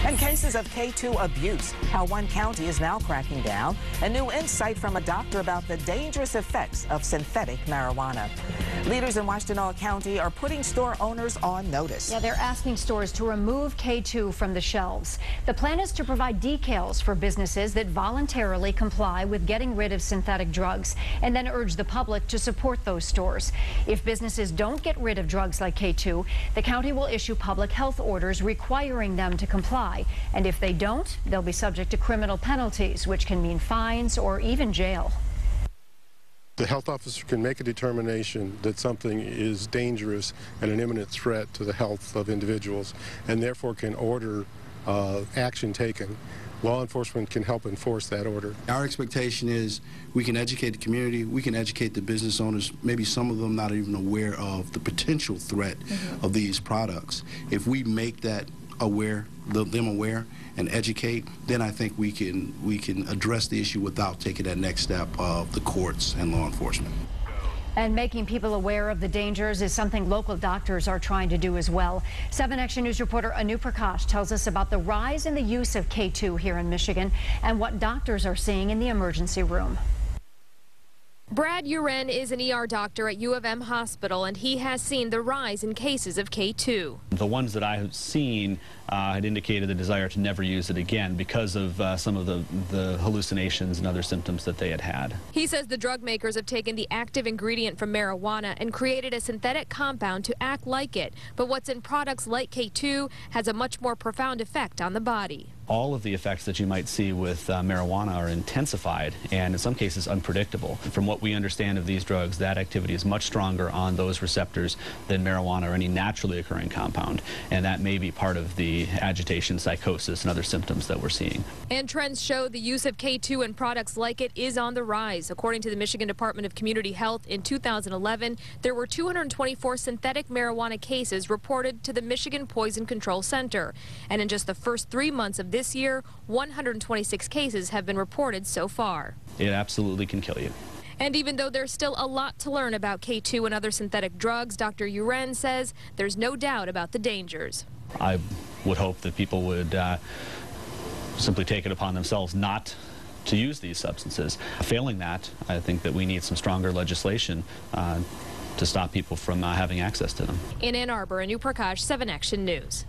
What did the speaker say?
And cases of K2 abuse, how one county is now cracking down. A new insight from a doctor about the dangerous effects of synthetic marijuana. Leaders in Washtenaw County are putting store owners on notice. Yeah, they're asking stores to remove K2 from the shelves. The plan is to provide decals for businesses that voluntarily comply with getting rid of synthetic drugs, and then urge the public to support those stores. If businesses don't get rid of drugs like K2, the county will issue public health orders requiring them to comply. And if they don't, they'll be subject to criminal penalties, which can mean fines or even jail. The health officer can make a determination that something is dangerous and an imminent threat to the health of individuals, and therefore can order action taken. Law enforcement can help enforce that order. Our expectation is we can educate the community, we can educate the business owners, maybe some of them not even aware of the potential threat of these products. If we make that them aware and educate, then I think we can address the issue without taking that next step of the courts and law enforcement. And making people aware of the dangers is something local doctors are trying to do as well. 7 Action News reporter Anu Prakash tells us about the rise in the use of K2 here in Michigan and what doctors are seeing in the emergency room. Brad Uren is an ER doctor at U of M Hospital, and he has seen the rise in cases of K2. The ones that I have seen had indicated the desire to never use it again because of some of the hallucinations and other symptoms that they had had. He says the drug makers have taken the active ingredient from marijuana and created a synthetic compound to act like it. But what's in products like K2 has a much more profound effect on the body. All of the effects that you might see with marijuana are intensified and in some cases unpredictable. From what we understand of these drugs, that activity is much stronger on those receptors than marijuana or any naturally occurring compound, and that may be part of the agitation, psychosis, and other symptoms that we're seeing. And trends show the use of K2 and products like it is on the rise. According to the Michigan Department of Community Health, in 2011, there were 224 synthetic marijuana cases reported to the Michigan Poison Control Center. And in just the first 3 months of this year, 126 cases have been reported so far. It absolutely can kill you. And even though there's still a lot to learn about K2 and other synthetic drugs, Dr. Uren says there's no doubt about the dangers. I would hope that people would simply take it upon themselves not to use these substances. Failing that, I think that we need some stronger legislation to stop people from having access to them. In Ann Arbor, Anu Prakash, 7 Action News.